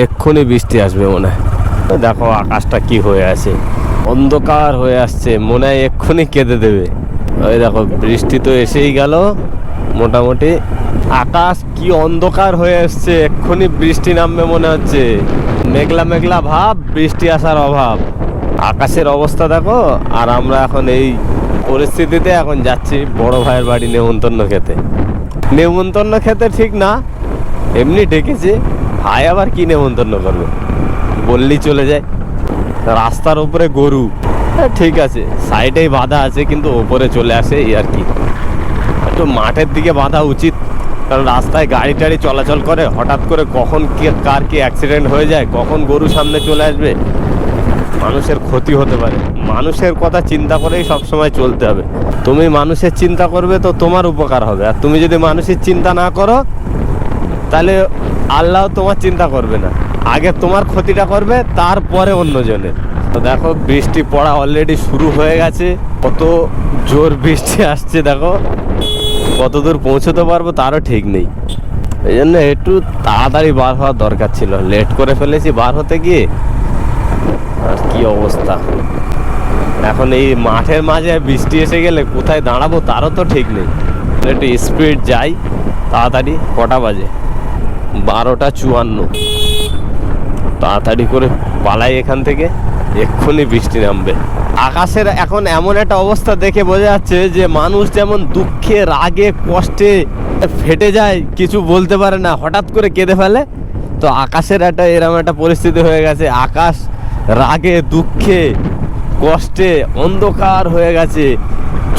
এক্ষুনি বৃষ্টি আসবে মনে হয়। দেখো আকাশটা কি হয়ে আছে, অন্ধকার হয়ে আসছে, মনে হয় এক্ষুনি কেঁদে দেবে। ওই দেখো বৃষ্টি তো এসেই গেল মোটামুটি। আকাশ কি অন্ধকার হয়ে আসছে, এক্ষুনি বৃষ্টি নামবে মনে হচ্ছে। মেঘলা মেঘলা ভাব, বৃষ্টি আসার অভাব। আকাশের অবস্থা দেখো। আর আমরা এখন এই পরিস্থিতিতে এখন যাচ্ছি বড় ভাইয়ের বাড়ি নেমন্তন্ন খেতে। নেমন্তন্ন খেতে ঠিক না, এমনি ডেকেছে। ভাই আবার কি নেমন্তন্ন করবে, বললেই চলে যায়। রাস্তার উপরে গরু, ঠিক আছে সাইডেই বাঁধা আছে, কিন্তু ওপরে চলে আসে এই আর কি। একটু মাঠের দিকে বাঁধা উচিত, কারণ রাস্তায় গাড়ি টাড়ি চলাচল করে, হঠাৎ করে কখন কে কার কি অ্যাক্সিডেন্ট হয়ে যায়, কখন গরু সামনে চলে আসবে, মানুষের ক্ষতি হতে পারে। মানুষের কথা চিন্তা করেই সবসময় চলতে হবে। তুমি মানুষের চিন্তা করবে তো তোমার উপকার হবে, আর তুমি যদি মানুষের চিন্তা না করো তাহলে আল্লাহ তোমার চিন্তা করবে না, আগে তোমার ক্ষতিটা করবে, তারপরে অন্যজনের। তো দেখো বৃষ্টি পড়া অলরেডি শুরু হয়ে গেছে, কত জোর বৃষ্টি আসছে দেখো। কত দূর পৌঁছতে পারবো তারও ঠিক নেই, এই জন্য একটু তাড়াতাড়ি বার হওয়ার দরকার ছিল। লেট করে ফেলেছি বার হতে গিয়ে। আর কি অবস্থা, এখন এই মাঠের মাঝে বৃষ্টি এসে গেলে কোথায় দাঁড়াবো তারও তো ঠিক নেই। একটু স্পিড যাই তাড়াতাড়ি। কটা বাজে? 12:54। তাড়াতাড়ি করে পালাই এখান থেকে, এক্ষুনি বৃষ্টি নামবে। আকাশের এখন এমন একটা অবস্থা দেখে বোঝা যাচ্ছে যে মানুষ যেমন দুঃখে রাগে কষ্টে ফেটে যায়, কিছু বলতে পারে না, হঠাৎ করে কেঁদে ফেলে। তো আকাশের একটা এরকম একটা পরিস্থিতি হয়ে গেছে। আকাশ রাগে দুঃখে কষ্টে অন্ধকার হয়ে গেছে,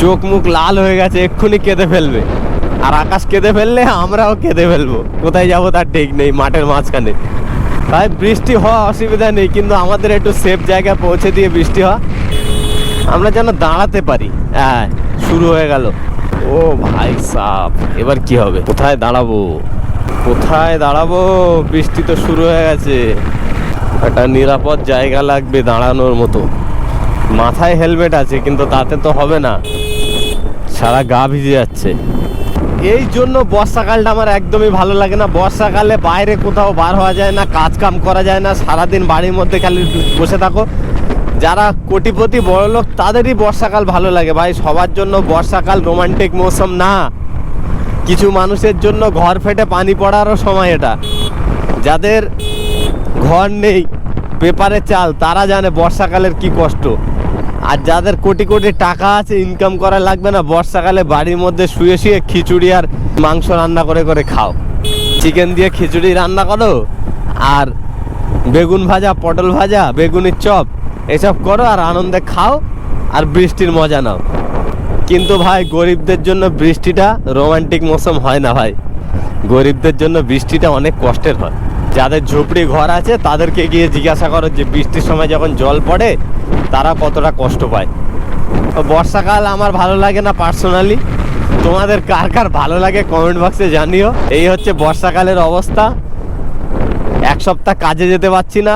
চোখ মুখ লাল হয়ে গেছে, এক্ষুনি কেঁদে ফেলবে। আর আকাশ কেঁদে ফেললে আমরাও কেঁদে ফেলবো, কোথায় যাবো তার ঠিক নেই, মাঠের মাঝখানে। তাই বৃষ্টি হওয়া অসুবিধা নেই, কিন্তু আমাদের একটু সেফ জায়গায় পৌঁছে দিয়ে বৃষ্টি হওয়া, আমরা যেন দাঁড়াতে পারি। হ্যাঁ, শুরু হয়ে গেল। ও ভাই সাব, এবার কি হবে? কোথায় দাঁড়াবো, কোথায় দাঁড়াবো? বৃষ্টি তো শুরু হয়ে গেছে, একটা নিরাপদ জায়গা লাগবে দাঁড়ানোর মতো। মাথায় হেলমেট আছে, কিন্তু তাতে তো হবে না, সারা গা ভিজে যাচ্ছে। এই জন্য বর্ষাকালটা আমার একদমই ভালো লাগে না। বর্ষাকালে বাইরে কোথাও বার হওয়া যায় না, কাজ কাম করা যায় না, সারাদিন বাড়ির মধ্যে খালি বসে থাকো। যারা কোটিপতি বড়লোক তাদেরই বর্ষাকাল ভালো লাগে ভাই। সবার জন্য বর্ষাকাল রোমান্টিক মৌসুম না, কিছু মানুষের জন্য ঘর ফেটে পানি পড়ারও সময় এটা। যাদের ঘর নেই, পেপারে চাল, তারা জানে বর্ষাকালের কি কষ্ট। আর যাদের কোটি কোটি টাকা আছে, ইনকাম করা লাগবে না, বর্ষাকালে বাড়ির মধ্যে শুয়ে শুয়ে খিচুড়ি আর মাংস রান্না করে করে খাও। চিকেন দিয়ে খিচুড়ি রান্না করো, আর বেগুন ভাজা, পটল ভাজা, বেগুনের চপ, এসব করো আর আনন্দে খাও, আর বৃষ্টির মজা নাও। কিন্তু ভাই গরিবদের জন্য বৃষ্টিটা রোমান্টিক মৌসুম হয় না ভাই। গরিবদের জন্য বৃষ্টিটা অনেক কষ্টের হয়। যাদের ঝুপড়ি ঘর আছে তাদেরকে গিয়ে জিজ্ঞাসা করো যে বৃষ্টির সময় যখন জল পড়ে তারা কতটা কষ্ট পায়। বর্ষাকাল আমার ভালো লাগে না পার্সোনালি। তোমাদের কার কার ভালো লাগে কমেন্ট বক্সে জানিও। এই হচ্ছে বর্ষাকালের অবস্থা। এক সপ্তাহ কাজে যেতে পারছি না,